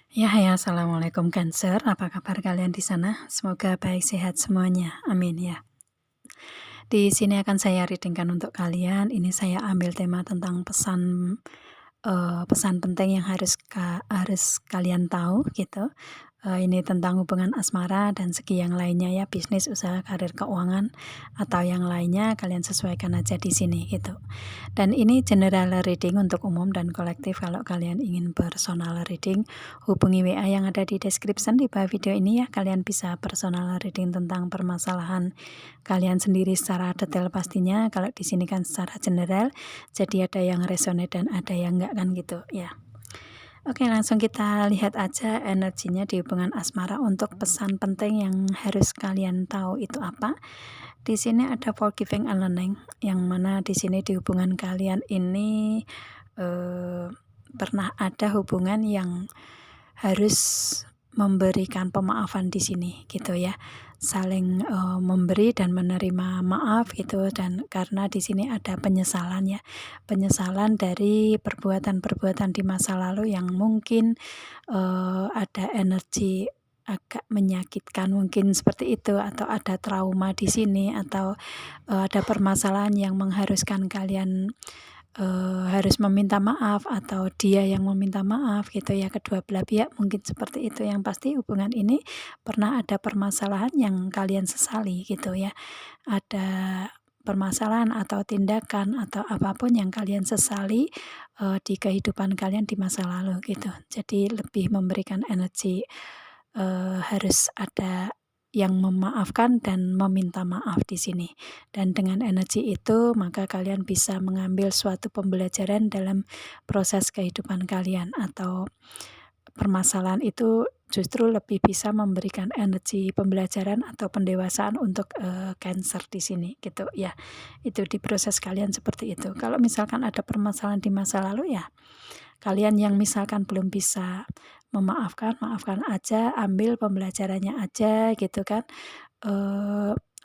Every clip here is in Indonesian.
Ya, hai, assalamualaikum Cancer. Apa kabar kalian di sana? Semoga baik sehat semuanya. Amin ya. Di sini akan saya readingkan untuk kalian. Ini saya ambil tema tentang pesan penting yang harus kalian tahu gitu. Ini tentang hubungan asmara dan segi yang lainnya ya, bisnis, usaha, karir, keuangan atau yang lainnya kalian sesuaikan aja di sini gitu. Dan ini general reading untuk umum dan kolektif. Kalau kalian ingin personal reading, hubungi WA yang ada di description di bawah video ini ya. Kalian bisa personal reading tentang permasalahan kalian sendiri secara detail pastinya. Kalau di sini kan secara general, jadi ada yang resonate dan ada yang enggak kan gitu ya. Oke, langsung kita lihat aja energinya di hubungan asmara untuk pesan penting yang harus kalian tahu itu apa. Di sini ada forgiving and learning, yang mana di sini di hubungan kalian ini pernah ada hubungan yang harus memberikan pemaafan di sini gitu ya, saling memberi dan menerima maaf gitu. Dan karena di sini ada penyesalan ya, penyesalan dari perbuatan-perbuatan di masa lalu yang mungkin ada energi agak menyakitkan mungkin seperti itu, atau ada trauma di sini, atau ada permasalahan yang mengharuskan kalian harus meminta maaf, atau dia yang meminta maaf gitu ya, kedua belah pihak mungkin seperti itu. Yang pasti hubungan ini pernah ada permasalahan yang kalian sesali gitu ya, ada permasalahan atau tindakan atau apapun yang kalian sesali di kehidupan kalian di masa lalu gitu. Jadi lebih memberikan energi harus ada yang memaafkan dan meminta maaf di sini. Dan dengan energi itu maka kalian bisa mengambil suatu pembelajaran dalam proses kehidupan kalian, atau permasalahan itu justru lebih bisa memberikan energi pembelajaran atau pendewasaan untuk Cancer di sini gitu ya. Itu di proses kalian seperti itu. Kalau misalkan ada permasalahan di masa lalu ya, kalian yang misalkan belum bisa memaafkan, maafkan aja, ambil pembelajarannya aja gitu kan.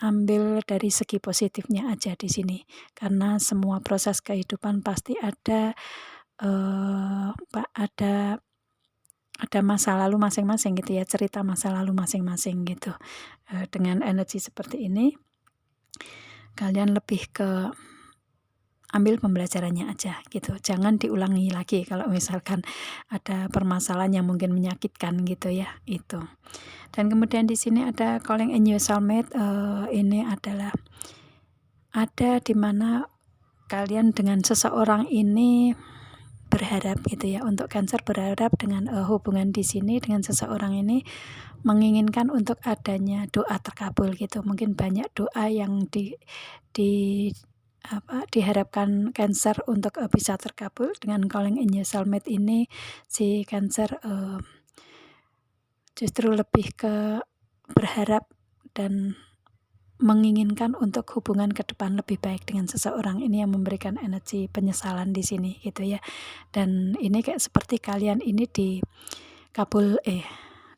Ambil dari segi positifnya aja di sini. Karena semua proses kehidupan pasti ada ada masa lalu masing-masing gitu ya, cerita masa lalu masing-masing gitu. Dengan energi seperti ini kalian lebih ke ambil pembelajarannya aja gitu, jangan diulangi lagi kalau misalkan ada permasalahan yang mungkin menyakitkan gitu ya, itu. Dan kemudian di sini ada calling in your soulmate. Ini adalah ada di mana kalian dengan seseorang ini berharap gitu ya. Untuk Cancer berharap dengan hubungan di sini dengan seseorang ini menginginkan untuk adanya doa terkabul gitu. Mungkin banyak doa yang diharapkan Cancer untuk bisa terkabul. Dengan calling in your soulmate ini si Cancer justru lebih ke berharap dan menginginkan untuk hubungan ke depan lebih baik dengan seseorang ini, yang memberikan energi penyesalan di sini gitu ya. Dan ini kayak seperti kalian ini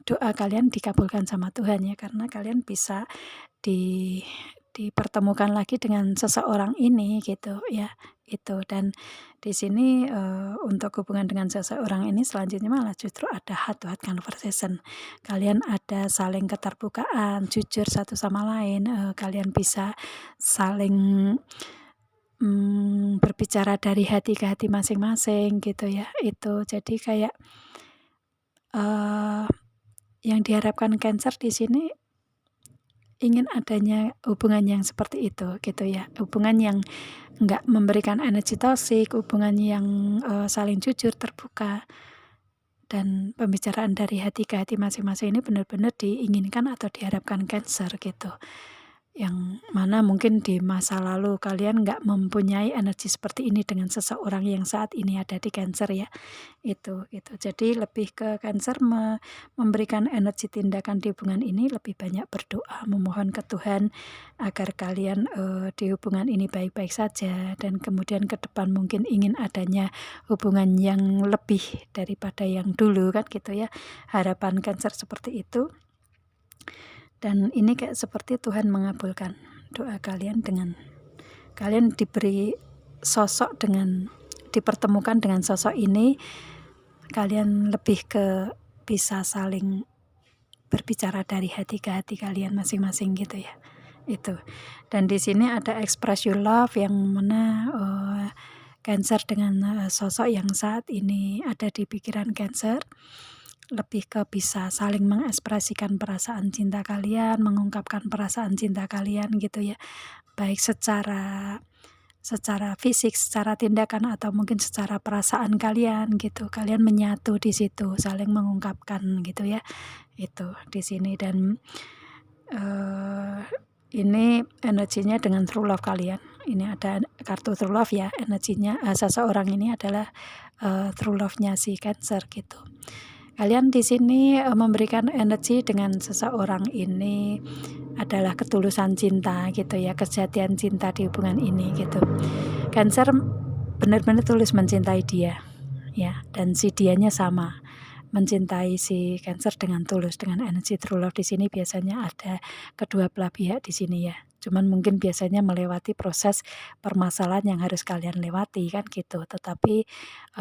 doa kalian dikabulkan sama Tuhan ya, karena kalian bisa dipertemukan lagi dengan seseorang ini gitu ya, itu. Dan di sini untuk hubungan dengan seseorang ini selanjutnya malah justru ada heart to heart conversation. Kalian ada saling keterbukaan, jujur satu sama lain, kalian bisa saling berbicara dari hati ke hati masing-masing gitu ya, itu. Jadi kayak yang diharapkan Cancer di sini ingin adanya hubungan yang seperti itu gitu ya, hubungan yang nggak memberikan energi toksik, hubungan yang saling jujur, terbuka, dan pembicaraan dari hati ke hati masing-masing ini benar-benar diinginkan atau diharapkan Cancer gitu. Yang mana mungkin di masa lalu kalian nggak mempunyai energi seperti ini dengan seseorang yang saat ini ada di Cancer ya, itu. Jadi lebih ke Cancer memberikan energi tindakan di hubungan ini lebih banyak berdoa, memohon ke Tuhan agar kalian di hubungan ini baik-baik saja, dan kemudian ke depan mungkin ingin adanya hubungan yang lebih daripada yang dulu kan gitu ya, harapan Cancer seperti itu. Dan ini kayak seperti Tuhan mengabulkan doa kalian dengan kalian diberi sosok, dengan dipertemukan dengan sosok ini. Kalian lebih ke bisa saling berbicara dari hati ke hati kalian masing-masing gitu ya. Itu. Dan di sini ada express your love yang mana Cancer dengan sosok yang saat ini ada di pikiran Cancer lebih ke bisa saling mengekspresikan perasaan cinta kalian, mengungkapkan perasaan cinta kalian gitu ya. Baik secara fisik, secara tindakan atau mungkin secara perasaan kalian gitu. Kalian menyatu di situ, saling mengungkapkan gitu ya. Itu di sini dan ini energinya dengan true love kalian. Ini ada kartu true love ya, energinya seseorang ini adalah true love-nya si Cancer gitu. Kalian di sini memberikan energi dengan seseorang ini adalah ketulusan cinta gitu ya, kesejatian cinta di hubungan ini gitu. Cancer benar-benar tulus mencintai dia ya, dan si dianya sama mencintai si Cancer dengan tulus, dengan energi true love. Di sini biasanya ada kedua belah pihak di sini ya. Cuman mungkin biasanya melewati proses permasalahan yang harus kalian lewati kan gitu. Tetapi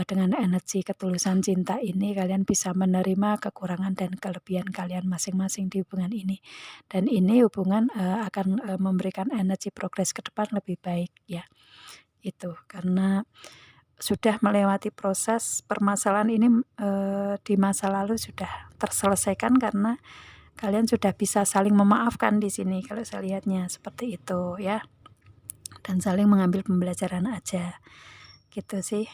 dengan energi ketulusan cinta ini kalian bisa menerima kekurangan dan kelebihan kalian masing-masing di hubungan ini. Dan ini hubungan akan memberikan energi progres ke depan lebih baik ya. Itu karena sudah melewati proses permasalahan ini di masa lalu sudah terselesaikan karena kalian sudah bisa saling memaafkan di sini kalau saya lihatnya seperti itu ya, dan saling mengambil pembelajaran aja gitu sih,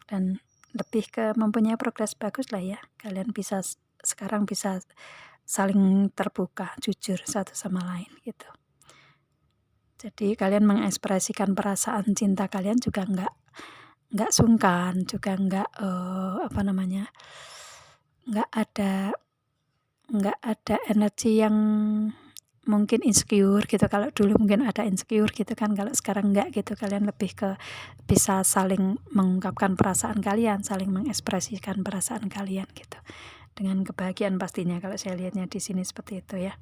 dan lebih ke mempunyai progres bagus lah ya. Kalian bisa sekarang bisa saling terbuka, jujur satu sama lain gitu. Jadi kalian mengekspresikan perasaan cinta kalian juga nggak sungkan, juga nggak nggak ada energi yang mungkin insecure gitu. Kalau dulu mungkin ada insecure gitu kan, kalau sekarang nggak gitu. Kalian lebih ke bisa saling mengungkapkan perasaan kalian, saling mengekspresikan perasaan kalian gitu, dengan kebahagiaan pastinya kalau saya lihatnya di sini seperti itu ya.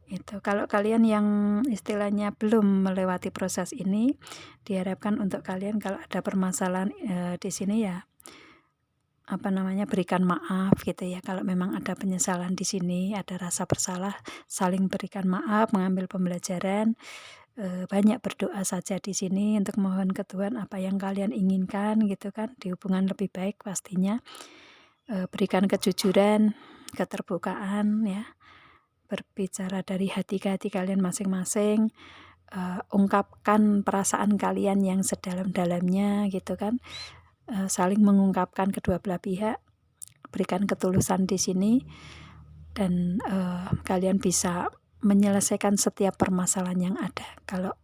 Itu kalau kalian yang istilahnya belum melewati proses ini, diharapkan untuk kalian kalau ada permasalahan di sini ya berikan maaf gitu ya. Kalau memang ada penyesalan di sini, ada rasa bersalah, saling berikan maaf, mengambil pembelajaran, banyak berdoa saja di sini untuk mohon ke Tuhan apa yang kalian inginkan gitu kan, di hubungan lebih baik pastinya. Berikan kejujuran, keterbukaan ya. Berbicara dari hati ke hati kalian masing-masing, ungkapkan perasaan kalian yang sedalam-dalamnya gitu kan, saling mengungkapkan kedua belah pihak, berikan ketulusan di sini, dan kalian bisa menyelesaikan setiap permasalahan yang ada. Kalau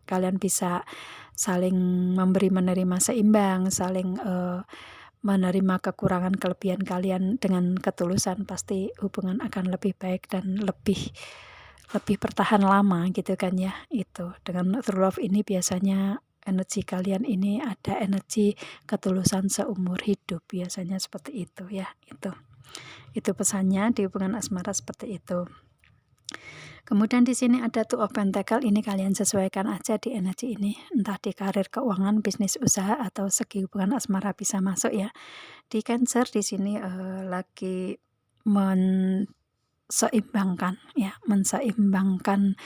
kalian bisa saling memberi menerima seimbang, saling menerima kekurangan kelebihan kalian dengan ketulusan, pasti hubungan akan lebih baik dan lebih bertahan lama gitu kan ya. Itu dengan true love ini biasanya energi kalian ini ada energi ketulusan seumur hidup, biasanya seperti itu ya. Itu pesannya di hubungan asmara seperti itu. Kemudian di sini ada Two of Pentacle, ini kalian sesuaikan aja di energi ini, entah di karir, keuangan, bisnis, usaha, atau segi hubungan asmara bisa masuk ya. Di Cancer di sini lagi menseimbangkan ya, menseimbangkan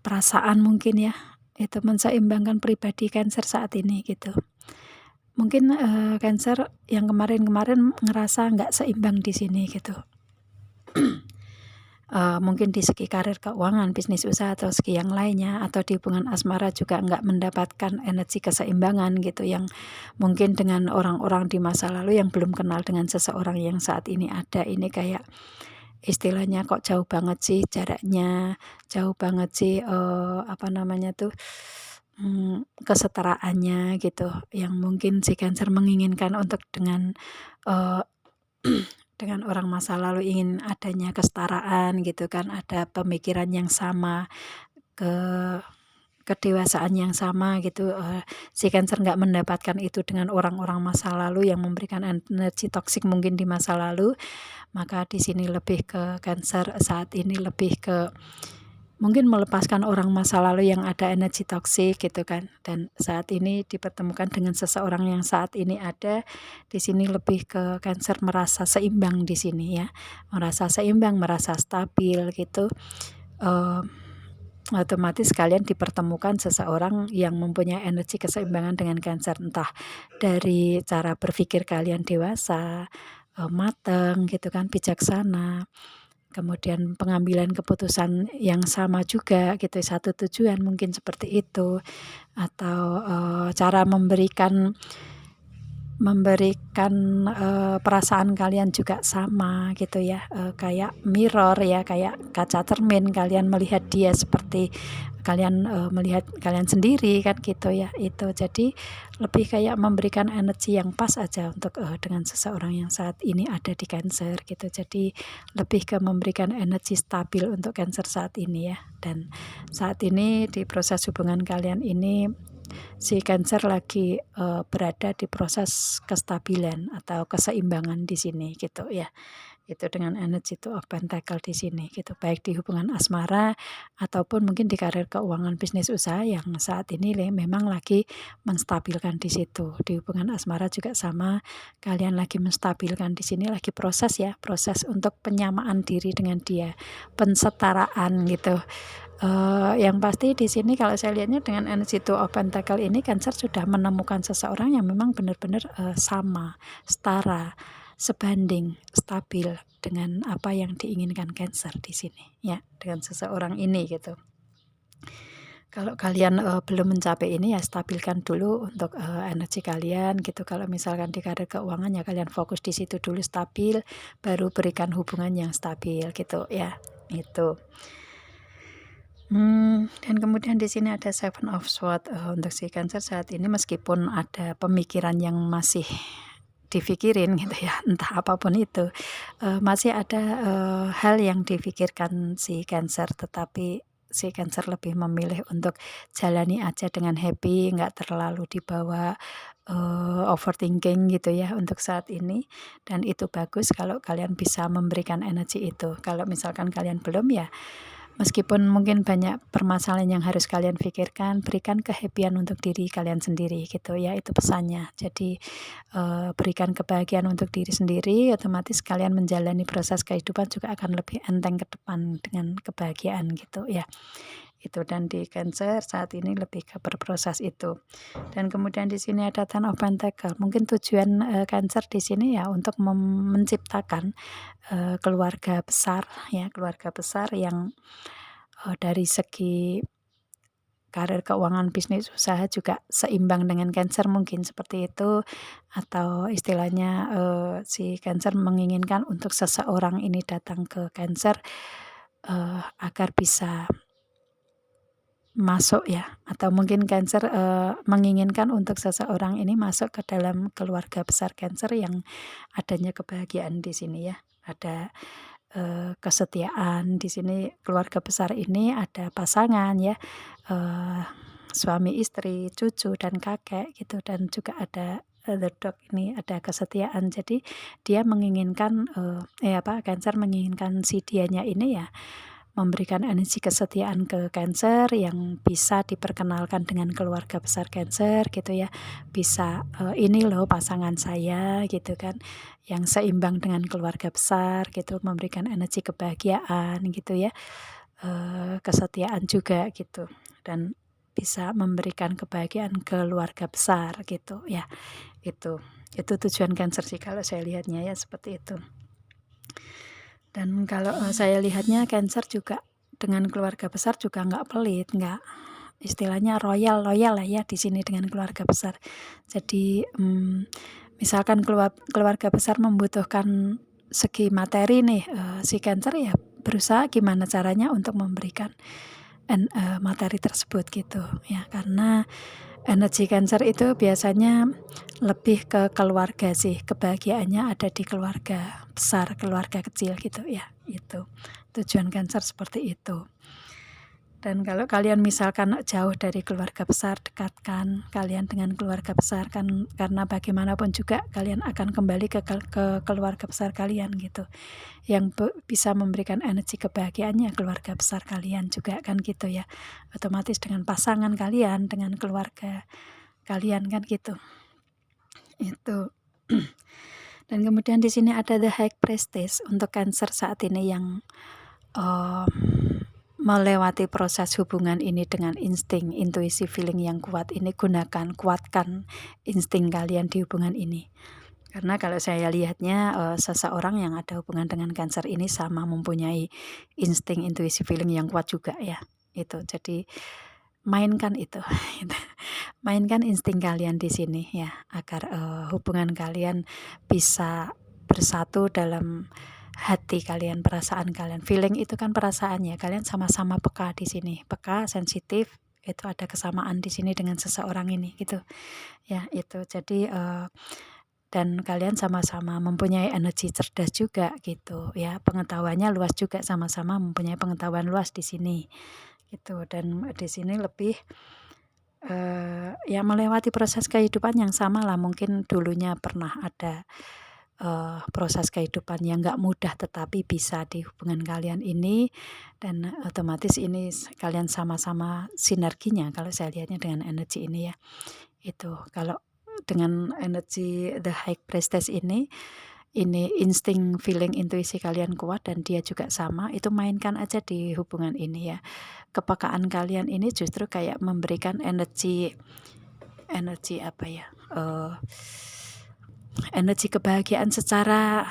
perasaan mungkin ya, itu menseimbangkan pribadi Cancer saat ini gitu. Mungkin Cancer yang kemarin-kemarin ngerasa nggak seimbang di sini gitu. Mungkin di segi karir, keuangan, bisnis, usaha, atau segi yang lainnya, atau di hubungan asmara juga nggak mendapatkan energi keseimbangan gitu, yang mungkin dengan orang-orang di masa lalu yang belum kenal dengan seseorang yang saat ini ada. Ini kayak istilahnya kok jauh banget sih jaraknya, jauh banget sih kesetaraannya gitu, yang mungkin si Cancer menginginkan untuk dengan dengan orang masa lalu ingin adanya kesetaraan gitu kan, ada pemikiran yang sama, kedewasaan yang sama gitu. Si Cancer nggak mendapatkan itu dengan orang-orang masa lalu yang memberikan energi toksik mungkin di masa lalu. Maka di sini lebih ke Cancer saat ini lebih ke mungkin melepaskan orang masa lalu yang ada energi toksik gitu kan, dan saat ini dipertemukan dengan seseorang yang saat ini ada di sini. Lebih ke Cancer merasa seimbang di sini ya, merasa seimbang, merasa stabil gitu. Otomatis kalian dipertemukan seseorang yang mempunyai energi keseimbangan dengan Cancer, entah dari cara berpikir kalian dewasa, mateng gitu kan, bijaksana, kemudian pengambilan keputusan yang sama juga gitu, satu tujuan mungkin seperti itu, atau cara memberikan perasaan kalian juga sama gitu ya, kayak mirror ya, kayak kaca cermin, kalian melihat dia seperti kalian melihat kalian sendiri kan gitu ya. Itu jadi lebih kayak memberikan energi yang pas aja untuk dengan seseorang yang saat ini ada di Cancer gitu. Jadi lebih ke memberikan energi stabil untuk Cancer saat ini ya. Dan saat ini di proses hubungan kalian ini si Cancer lagi berada di proses kestabilan atau keseimbangan di sini gitu ya. Itu dengan energi Two of Pentacle di sini gitu, baik di hubungan asmara ataupun mungkin di karir keuangan bisnis usaha yang saat ini memang lagi menstabilkan di situ. Di hubungan asmara juga sama, kalian lagi menstabilkan di sini, lagi proses ya, proses untuk penyamaan diri dengan dia, pensetaraan gitu. Yang pasti di sini kalau saya lihatnya dengan energi Two of Pentacle ini, Cancer sudah menemukan seseorang yang memang benar-benar sama, setara, sebanding, stabil dengan apa yang diinginkan Cancer di sini ya, dengan seseorang ini gitu. Kalau kalian belum mencapai ini ya, stabilkan dulu untuk energi kalian gitu. Kalau misalkan di karir keuangan ya kalian fokus di situ dulu, stabil, baru berikan hubungan yang stabil gitu ya. Itu. Dan kemudian di sini ada Seven of Swords untuk si Cancer saat ini, meskipun ada pemikiran yang masih dipikirin gitu ya, entah apapun itu, masih ada hal yang difikirkan si Cancer, tetapi si Cancer lebih memilih untuk jalani aja dengan happy, nggak terlalu dibawa overthinking gitu ya untuk saat ini. Dan itu bagus kalau kalian bisa memberikan energi itu. Kalau misalkan kalian belum ya, meskipun mungkin banyak permasalahan yang harus kalian pikirkan, berikan kehappyan untuk diri kalian sendiri gitu ya, itu pesannya. Jadi berikan kebahagiaan untuk diri sendiri, otomatis kalian menjalani proses kehidupan juga akan lebih enteng ke depan dengan kebahagiaan gitu ya. Itu, dan di Cancer saat ini lebih ke berproses itu. Dan kemudian di sini ada Ten of Pentacle. Mungkin tujuan Cancer di sini ya untuk menciptakan keluarga besar ya, keluarga besar yang dari segi karir keuangan bisnis usaha juga seimbang dengan Cancer, mungkin seperti itu. Atau istilahnya si Cancer menginginkan untuk seseorang ini datang ke Cancer agar bisa masuk ya, atau mungkin Cancer menginginkan untuk seseorang ini masuk ke dalam keluarga besar Cancer yang adanya kebahagiaan di sini ya. Ada kesetiaan di sini, keluarga besar ini ada pasangan ya, suami istri, cucu dan kakek gitu, dan juga ada the dog, ini ada kesetiaan. Jadi dia menginginkan Cancer menginginkan si dianya ini ya memberikan energi kesetiaan ke Cancer yang bisa diperkenalkan dengan keluarga besar Cancer gitu ya. Bisa ini loh pasangan saya gitu kan, yang seimbang dengan keluarga besar gitu, memberikan energi kebahagiaan gitu ya, kesetiaan juga gitu, dan bisa memberikan kebahagiaan ke keluarga besar gitu ya. Itu tujuan Cancer sih kalau saya lihatnya ya, seperti itu. Dan kalau saya lihatnya Cancer juga dengan keluarga besar juga nggak pelit, nggak, istilahnya loyal lah ya di sini dengan keluarga besar. Jadi misalkan keluarga besar membutuhkan segi materi nih, si Cancer ya berusaha gimana caranya untuk memberikan materi tersebut gitu ya, karena energi Cancer itu biasanya lebih ke keluarga sih, kebahagiaannya ada di keluarga besar, keluarga kecil gitu ya. Itu tujuan Cancer seperti itu. Dan kalau kalian misalkan jauh dari keluarga besar, dekatkan kalian dengan keluarga besar kan, karena bagaimanapun juga kalian akan kembali ke keluarga besar kalian gitu. Yang bisa memberikan energi kebahagiaannya keluarga besar kalian juga kan gitu ya. Otomatis dengan pasangan kalian, dengan keluarga kalian kan gitu. Itu. Dan kemudian di sini ada the high priestess untuk Cancer saat ini yang melewati proses hubungan ini dengan insting, intuisi, feeling yang kuat ini. Kuatkan insting kalian di hubungan ini. Karena kalau saya lihatnya seseorang yang ada hubungan dengan Cancer ini sama mempunyai insting, intuisi, feeling yang kuat juga ya. Itu. Jadi mainkan itu. Mainkan insting kalian di sini ya, agar hubungan kalian bisa bersatu dalam hati kalian, perasaan kalian. Feeling itu kan perasaan ya. Kalian sama-sama peka di sini, peka, sensitif. Itu ada kesamaan di sini dengan seseorang ini gitu. Ya, itu. Jadi dan kalian sama-sama mempunyai energi cerdas juga gitu ya. Pengetahuannya luas juga, sama-sama mempunyai pengetahuan luas di sini. Gitu. Dan di sini lebih ya melewati proses kehidupan yang sama lah. Mungkin dulunya pernah ada proses kehidupan yang gak mudah, tetapi bisa di hubungan kalian ini. Dan otomatis ini kalian sama-sama sinerginya kalau saya lihatnya dengan energi ini ya. Itu kalau dengan energi the high priestess ini insting, feeling, intuisi kalian kuat dan dia juga sama. Itu mainkan aja di hubungan ini ya. Kepekaan kalian ini justru kayak memberikan energi apa ya, energi kebahagiaan secara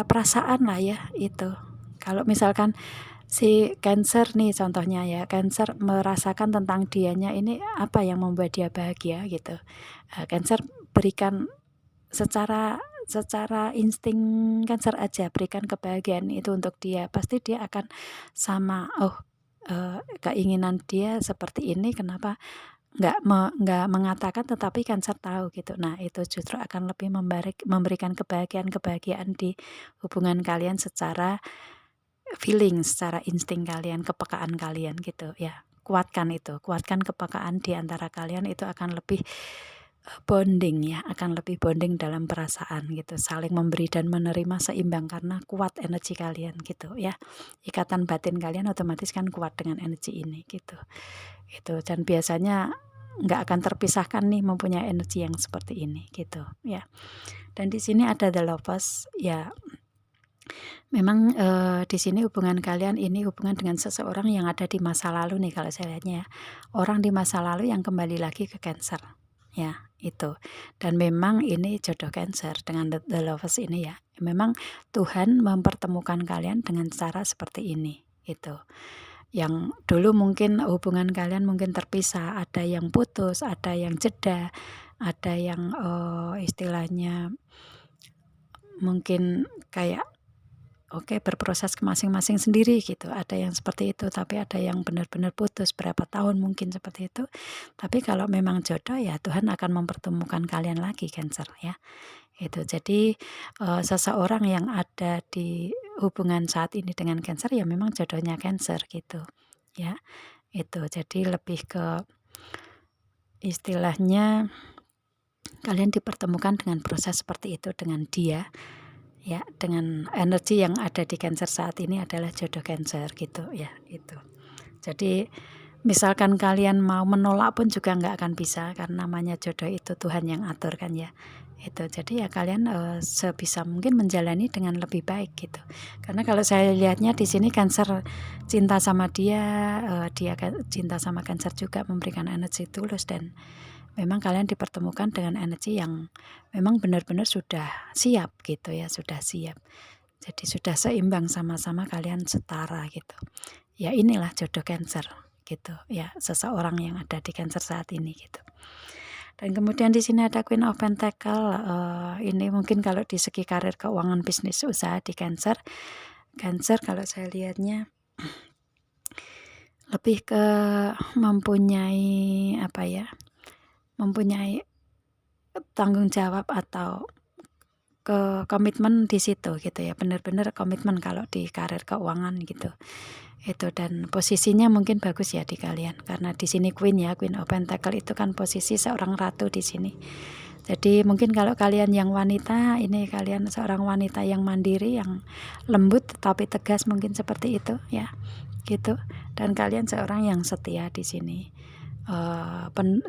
perasaan lah ya. Itu kalau misalkan si Cancer nih contohnya ya, Cancer merasakan tentang dianya ini apa yang membuat dia bahagia gitu. Cancer berikan secara insting Cancer aja, berikan kebahagiaan itu untuk dia. Pasti dia akan sama, keinginan dia seperti ini, kenapa nggak mengatakan, tetapi Cancer tahu gitu. Nah itu justru akan lebih memberikan kebahagiaan di hubungan kalian secara feeling, secara insting kalian, kepekaan kalian gitu ya. Kuatkan itu, kuatkan kepekaan di antara kalian, itu akan lebih bonding ya, akan lebih bonding dalam perasaan gitu, saling memberi dan menerima seimbang karena kuat energi kalian gitu ya. Ikatan batin kalian otomatis kan kuat dengan energi ini gitu. Itu, dan biasanya nggak akan terpisahkan nih mempunyai energi yang seperti ini gitu ya. Dan di sini ada the lovers ya. Memang di sini hubungan kalian ini hubungan dengan seseorang yang ada di masa lalu nih kalau saya lihatnya ya. Orang di masa lalu yang kembali lagi ke Cancer ya, itu. Dan memang ini jodoh Cancer dengan the lovers ini ya. Memang Tuhan mempertemukan kalian dengan cara seperti ini itu. Yang dulu mungkin hubungan kalian mungkin terpisah, ada yang putus, ada yang jeda, ada yang istilahnya mungkin kayak berproses ke masing-masing sendiri gitu. Ada yang seperti itu, tapi ada yang benar-benar putus berapa tahun mungkin seperti itu. Tapi kalau memang jodoh ya Tuhan akan mempertemukan kalian lagi Cancer ya. Itu. Jadi seseorang yang ada di hubungan saat ini dengan Cancer ya memang jodohnya Cancer gitu ya. Itu. Jadi lebih ke istilahnya kalian dipertemukan dengan proses seperti itu dengan dia ya, dengan energi yang ada di Cancer saat ini adalah jodoh Cancer gitu ya. Itu. Jadi misalkan kalian mau menolak pun juga nggak akan bisa, karena namanya jodoh itu Tuhan yang atur kan ya. Itu. Jadi ya kalian sebisa mungkin menjalani dengan lebih baik gitu. Karena kalau saya lihatnya di sini Cancer cinta sama dia, dia cinta sama Cancer juga, memberikan energi tulus, dan memang kalian dipertemukan dengan energi yang memang benar-benar sudah siap gitu ya, sudah siap. Jadi sudah seimbang, sama-sama kalian setara gitu. Ya inilah jodoh Cancer gitu ya, seseorang yang ada di Cancer saat ini gitu. Dan kemudian di sini ada Queen of Pentacle. Ini mungkin kalau di segi karir, keuangan, bisnis, usaha di Cancer kalau saya lihatnya lebih ke mempunyai apa ya, mempunyai tanggung jawab atau komitmen di situ gitu ya, benar-benar komitmen kalau di karir keuangan gitu. Itu dan posisinya mungkin bagus ya di kalian karena di sini Queen ya, Queen of Pentacle itu kan posisi seorang ratu di sini. Jadi mungkin kalau kalian yang wanita, ini kalian seorang wanita yang mandiri, yang lembut tapi tegas mungkin seperti itu ya. Gitu. Dan kalian seorang yang setia di sini.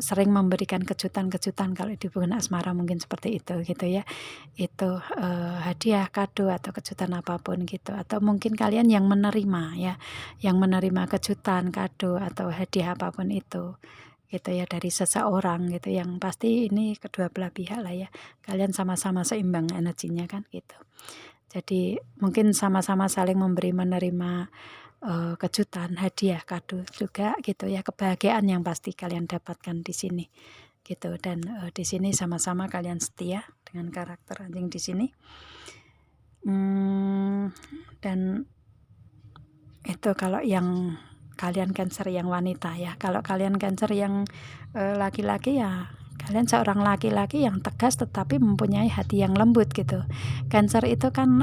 Sering memberikan kejutan-kejutan kalau di hubungan asmara mungkin seperti itu gitu ya. Itu hadiah, kado atau kejutan apapun gitu. Atau mungkin kalian yang menerima ya, yang menerima kejutan, kado atau hadiah apapun itu gitu ya dari seseorang gitu, yang pasti ini kedua belah pihak lah ya, kalian sama-sama seimbang energinya kan gitu. Jadi mungkin sama-sama saling memberi menerima kejutan, hadiah, kado juga gitu ya, kebahagiaan yang pasti kalian dapatkan di sini gitu. Dan di sini sama-sama kalian setia dengan karakter anjing di sini. Dan itu kalau yang kalian Cancer yang wanita ya. Kalau kalian Cancer yang laki-laki ya, kalian seorang laki-laki yang tegas tetapi mempunyai hati yang lembut gitu. Cancer itu kan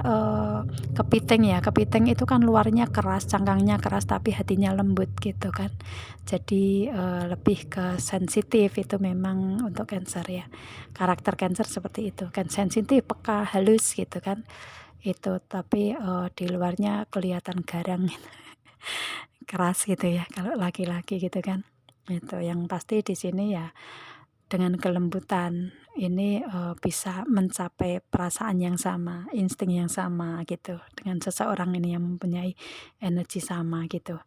kepiting ya, kepiting itu kan luarnya keras, cangkangnya keras tapi hatinya lembut gitu kan. Jadi lebih ke sensitif itu memang untuk Cancer ya. Karakter Cancer seperti itu kan, sensitif, peka, halus gitu kan. Itu tapi di luarnya kelihatan garang gitu. Keras gitu ya kalau laki-laki gitu kan. Itu yang pasti di sini ya, dengan kelembutan ini bisa mencapai perasaan yang sama, insting yang sama gitu dengan seseorang ini yang mempunyai energi sama gitu.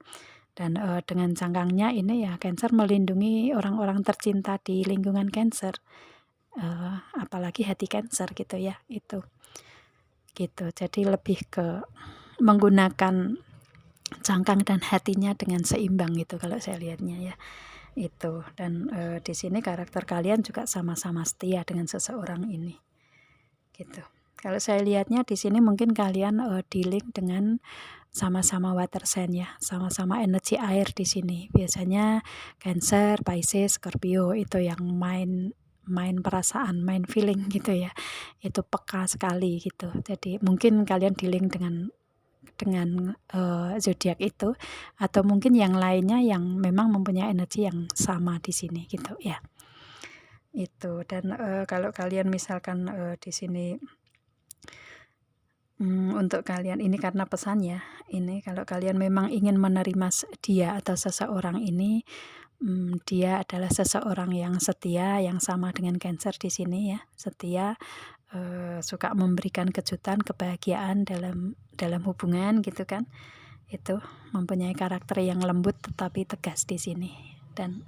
Dan dengan cangkangnya ini ya, Cancer melindungi orang-orang tercinta di lingkungan Cancer, apalagi hati Cancer gitu ya, itu gitu. Jadi lebih ke menggunakan cangkang dan hatinya dengan seimbang gitu kalau saya lihatnya ya, itu. Dan di sini karakter kalian juga sama-sama setia dengan seseorang ini gitu. Kalau saya lihatnya di sini mungkin kalian dealing dengan sama-sama water sign ya, sama-sama energi air di sini. Biasanya Cancer, Pisces, Scorpio itu yang main perasaan, main feeling gitu ya. Itu peka sekali gitu. Jadi mungkin kalian dealing dengan zodiak itu, atau mungkin yang lainnya yang memang mempunyai energi yang sama di sini gitu ya. Itu. Dan kalau kalian misalkan di sini untuk kalian ini karena pesan ya, ini kalau kalian memang ingin menerima dia atau seseorang ini, dia adalah seseorang yang setia, yang sama dengan Cancer di sini ya, setia, suka memberikan kejutan, kebahagiaan dalam hubungan gitu kan. Itu mempunyai karakter yang lembut tetapi tegas di sini. Dan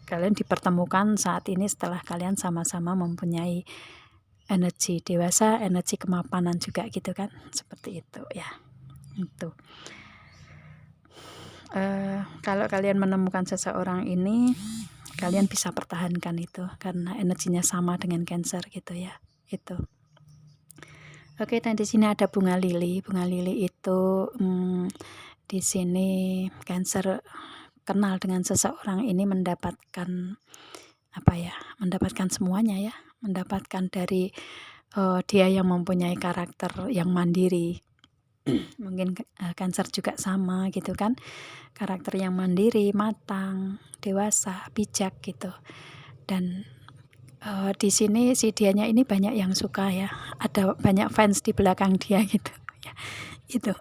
kalian dipertemukan saat ini setelah kalian sama-sama mempunyai energi dewasa, energi kemapanan juga gitu kan, seperti itu ya. Itu kalau kalian menemukan seseorang ini, kalian bisa pertahankan itu karena energinya sama dengan Cancer gitu ya. Itu. Oke, dan di sini ada bunga lili. Bunga lili itu di sini Cancer kenal dengan seseorang ini mendapatkan apa ya? Mendapatkan semuanya ya. Mendapatkan dari dia yang mempunyai karakter yang mandiri. Mungkin Cancer juga sama gitu kan. Karakter yang mandiri, matang, dewasa, bijak gitu. Dan di sini si dianya ini banyak yang suka ya, ada banyak fans di belakang dia gitu ya, itu.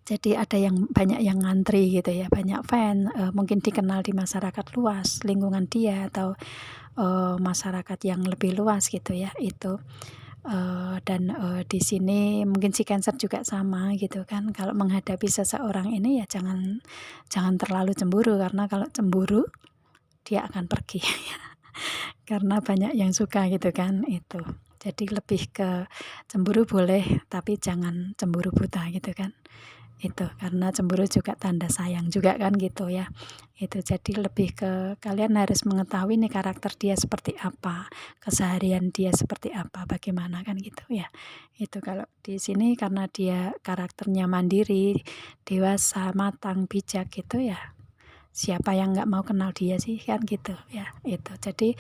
Jadi ada yang banyak yang ngantri gitu ya, banyak fan, mungkin dikenal di masyarakat luas, lingkungan dia atau masyarakat yang lebih luas gitu ya, itu. Dan di sini mungkin si Cancer juga sama gitu kan, kalau menghadapi seseorang ini ya jangan terlalu cemburu, karena kalau cemburu dia akan pergi karena banyak yang suka gitu kan, itu. Jadi lebih ke cemburu boleh tapi jangan cemburu buta gitu kan, itu. Karena cemburu juga tanda sayang juga kan gitu ya, itu. Jadi lebih ke kalian harus mengetahui nih karakter dia seperti apa, keseharian dia seperti apa, bagaimana kan gitu ya. Itu kalau di sini karena dia karakternya mandiri, dewasa, matang, bijak gitu ya, siapa yang nggak mau kenal dia sih kan gitu ya. Itu jadi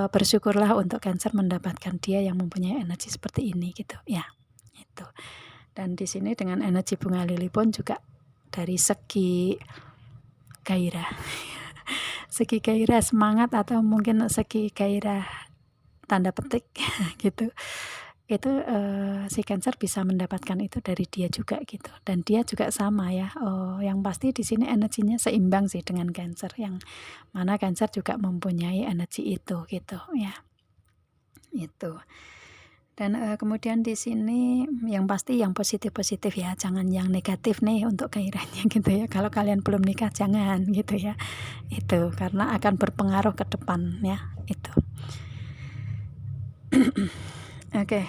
bersyukurlah untuk Cancer mendapatkan dia yang mempunyai energi seperti ini gitu ya. Itu. Dan di sini dengan energi bunga lili pun juga dari segi gairah segi gairah semangat atau mungkin segi gairah tanda petik gitu, itu si Cancer bisa mendapatkan itu dari dia juga gitu. Dan dia juga sama ya, yang pasti di sini energinya seimbang sih dengan Cancer, yang mana Cancer juga mempunyai energi itu gitu ya. Itu. Dan kemudian di sini yang pasti yang positif-positif ya, jangan yang negatif nih untuk gairahnya gitu ya. Kalau kalian belum nikah jangan gitu ya. Itu karena akan berpengaruh ke depan ya, itu. Oke,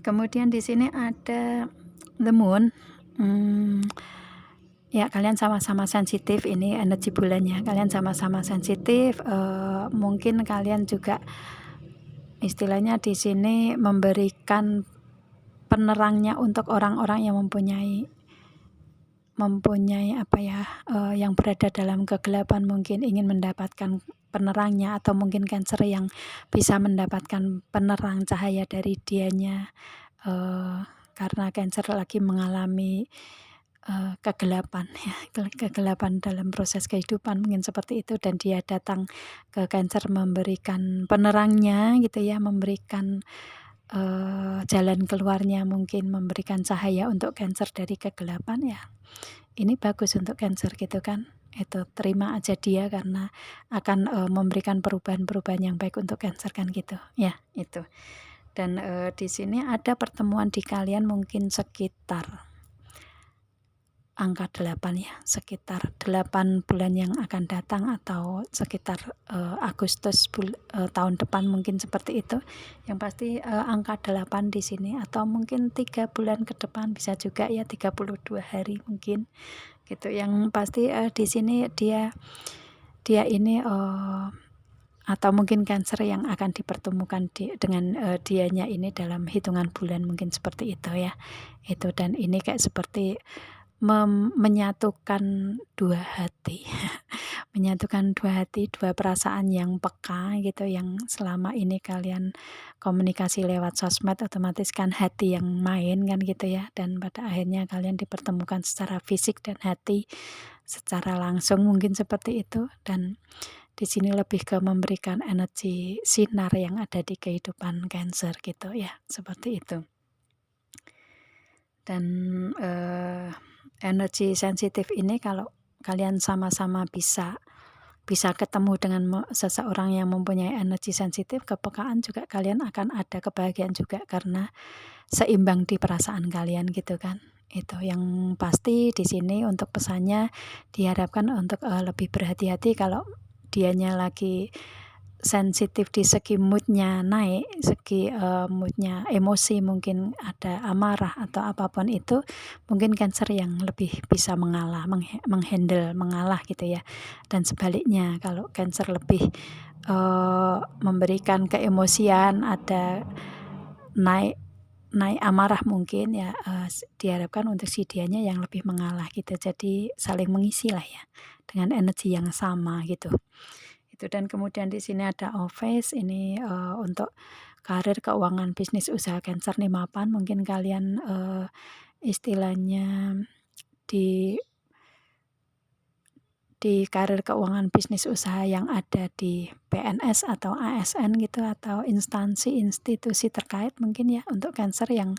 kemudian di sini ada the moon. Ya, kalian sama-sama sensitif, ini energi bulannya. Kalian sama-sama sensitif, mungkin kalian juga istilahnya di sini memberikan penerangnya untuk orang-orang yang mempunyai apa ya, yang berada dalam kegelapan, mungkin ingin mendapatkan penerangnya, atau mungkin Cancer yang bisa mendapatkan penerang cahaya dari dianya, karena Cancer lagi mengalami kegelapan ya, kegelapan dalam proses kehidupan mungkin seperti itu, dan dia datang ke Cancer memberikan penerangnya gitu ya, memberikan jalan keluarnya, mungkin memberikan cahaya untuk Cancer dari kegelapan ya. Ini bagus untuk Cancer gitu kan. Itu terima aja dia karena akan memberikan perubahan-perubahan yang baik untuk Cancer kan gitu ya, itu. Dan di sini ada pertemuan di kalian mungkin sekitar angka 8 ya, sekitar 8 bulan yang akan datang, atau sekitar Agustus tahun depan mungkin seperti itu. Yang pasti angka 8 di sini, atau mungkin 3 bulan ke depan bisa juga ya, 32 hari mungkin gitu. Yang pasti di sini dia ini atau mungkin Cancer yang akan dipertemukan dengan dianya ini dalam hitungan bulan mungkin seperti itu ya. Itu, dan ini kayak seperti menyatukan dua hati menyatukan dua hati, dua perasaan yang peka gitu, yang selama ini kalian komunikasi lewat sosmed, otomatis kan hati yang main kan gitu ya, dan pada akhirnya kalian dipertemukan secara fisik dan hati secara langsung mungkin seperti itu. Dan di sini lebih ke memberikan energi sinar yang ada di kehidupan Cancer gitu ya, seperti itu. Dan energi sensitif ini kalau kalian sama-sama bisa ketemu dengan seseorang yang mempunyai energi sensitif, kepekaan juga kalian akan ada, kebahagiaan juga, karena seimbang di perasaan kalian gitu kan. Itu yang pasti di sini untuk pesannya diharapkan untuk lebih berhati-hati kalau dianya lagi sensitif di segi moodnya naik, segi moodnya emosi, mungkin ada amarah atau apapun itu, mungkin Cancer yang lebih bisa mengalah, menghandle, mengalah gitu ya. Dan sebaliknya kalau Cancer lebih memberikan keemosian, ada naik amarah mungkin ya, diharapkan untuk si dianya yang lebih mengalah gitu. Jadi saling mengisi lah ya, dengan energi yang sama gitu. Itu. Dan kemudian di sini ada office, ini untuk karir, keuangan, bisnis, usaha Cancer nih mapan. Mungkin kalian istilahnya di karir, keuangan, bisnis, usaha yang ada di PNS atau ASN gitu, atau instansi, institusi terkait mungkin ya, untuk Cancer yang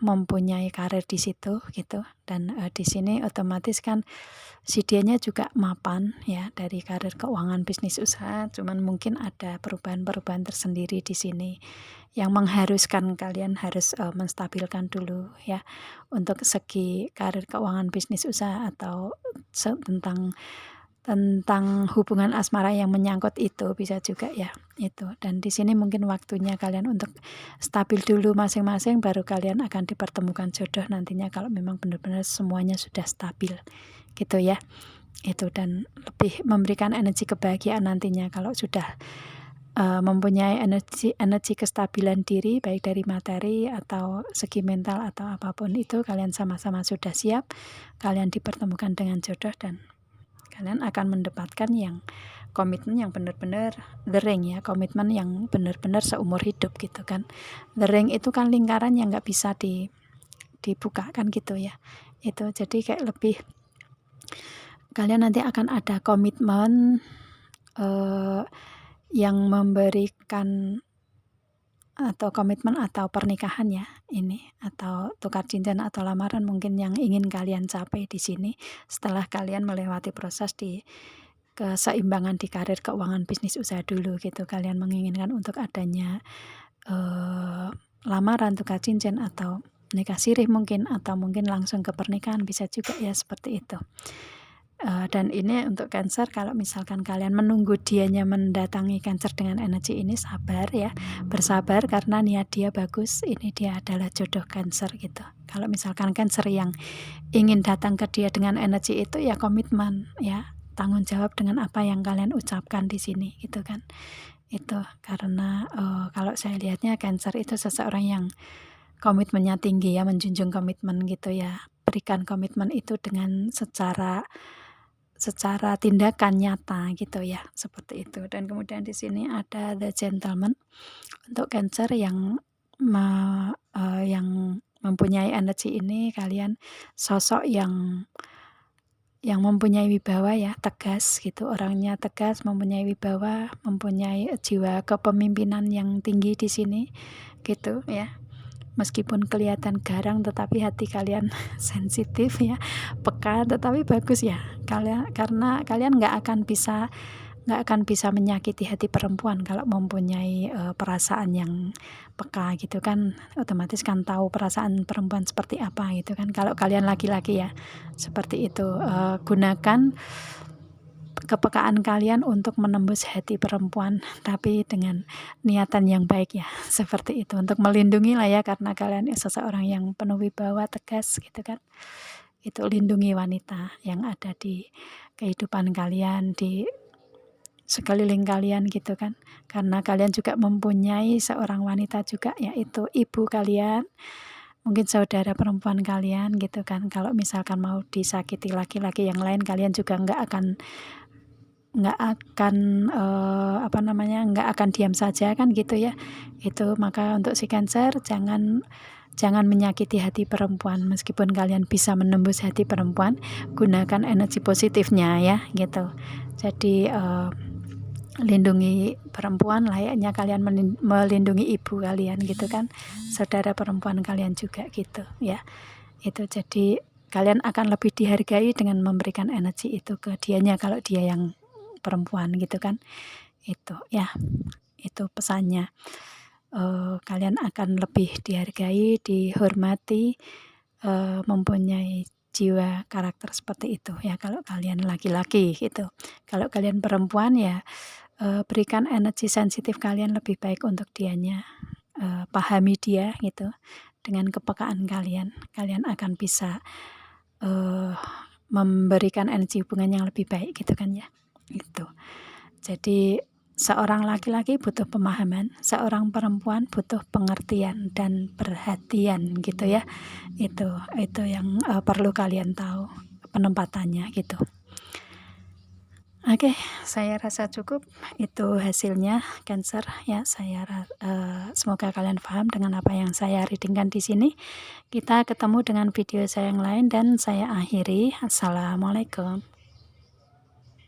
mempunyai karir di situ gitu. Dan di sini otomatis kan si dianya juga mapan ya dari karir, keuangan, bisnis, usaha, cuman mungkin ada perubahan-perubahan tersendiri di sini yang mengharuskan kalian harus menstabilkan dulu ya, untuk segi karir, keuangan, bisnis, usaha, atau tentang hubungan asmara yang menyangkut itu bisa juga ya, itu. Dan di sini mungkin waktunya kalian untuk stabil dulu masing-masing, baru kalian akan dipertemukan jodoh nantinya kalau memang benar-benar semuanya sudah stabil gitu ya. Itu, dan lebih memberikan energi kebahagiaan nantinya kalau sudah mempunyai energi kestabilan diri baik dari materi atau segi mental atau apapun itu, kalian sama-sama sudah siap, kalian dipertemukan dengan jodoh dan kalian akan mendapatkan yang komitmen yang benar-benar the ring ya, komitmen yang benar-benar seumur hidup gitu kan. The ring itu kan lingkaran yang nggak bisa dibuka kan gitu ya. Itu jadi kayak lebih kalian nanti akan ada komitmen yang memberikan atau komitmen atau pernikahan ya ini, atau tukar cincin atau lamaran mungkin yang ingin kalian capai di sini setelah kalian melewati proses di keseimbangan di karir, keuangan, bisnis, usaha dulu gitu. Kalian menginginkan untuk adanya lamaran, tukar cincin atau nikah sirih mungkin, atau mungkin langsung ke pernikahan bisa juga ya, seperti itu. Dan ini untuk Cancer, kalau misalkan kalian menunggu dianya mendatangi Cancer dengan energi ini, sabar ya, bersabar karena niat dia bagus, ini dia adalah jodoh Cancer gitu. Kalau misalkan Cancer yang ingin datang ke dia dengan energi itu ya komitmen ya, tanggung jawab dengan apa yang kalian ucapkan di sini gitu kan. Itu karena kalau saya lihatnya Cancer itu seseorang yang komitmennya tinggi ya, menjunjung komitmen gitu ya. Berikan komitmen itu dengan secara tindakan nyata gitu ya, seperti itu. Dan kemudian di sini ada The Gentleman untuk Cancer yang mempunyai energi ini. Kalian sosok yang mempunyai wibawa ya, tegas gitu, orangnya tegas, mempunyai wibawa, mempunyai jiwa kepemimpinan yang tinggi di sini gitu ya. Meskipun kelihatan garang tetapi hati kalian sensitif ya, peka, tetapi bagus ya kalian, karena kalian nggak akan bisa menyakiti hati perempuan kalau mempunyai perasaan yang peka gitu kan. Otomatis kan tahu perasaan perempuan seperti apa gitu kan. Kalau kalian laki-laki ya seperti itu, gunakan kepekaan kalian untuk menembus hati perempuan, tapi dengan niatan yang baik ya, seperti itu, untuk melindungi lah ya, karena kalian seseorang yang penuh wibawa, tegas gitu kan. Itu lindungi wanita yang ada di kehidupan kalian, di sekeliling kalian gitu kan, karena kalian juga mempunyai seorang wanita juga, yaitu ibu kalian, mungkin saudara perempuan kalian gitu kan. Kalau misalkan mau disakiti laki-laki yang lain, kalian juga nggak akan nggak akan diam saja kan gitu ya. Itu maka untuk si Cancer, jangan menyakiti hati perempuan. Meskipun kalian bisa menembus hati perempuan, gunakan energi positifnya ya gitu. Jadi lindungi perempuan layaknya kalian melindungi ibu kalian gitu kan, saudara perempuan kalian juga gitu ya. Itu jadi kalian akan lebih dihargai dengan memberikan energi itu ke dianya kalau dia yang perempuan gitu kan. Itu ya, itu pesannya. Kalian akan lebih dihargai, dihormati, mempunyai jiwa karakter seperti itu ya kalau kalian laki-laki gitu. Kalau kalian perempuan ya, berikan energi sensitif kalian lebih baik untuk dianya, pahami dia gitu. Dengan kepekaan kalian akan bisa memberikan energi hubungan yang lebih baik gitu kan ya. Itu. Jadi seorang laki-laki butuh pemahaman, seorang perempuan butuh pengertian dan perhatian gitu ya. Itu yang perlu kalian tahu penempatannya gitu. Oke, saya rasa cukup itu hasilnya Cancer ya. Semoga kalian paham dengan apa yang saya readingkan di sini. Kita ketemu dengan video saya yang lain dan saya akhiri. Assalamualaikum.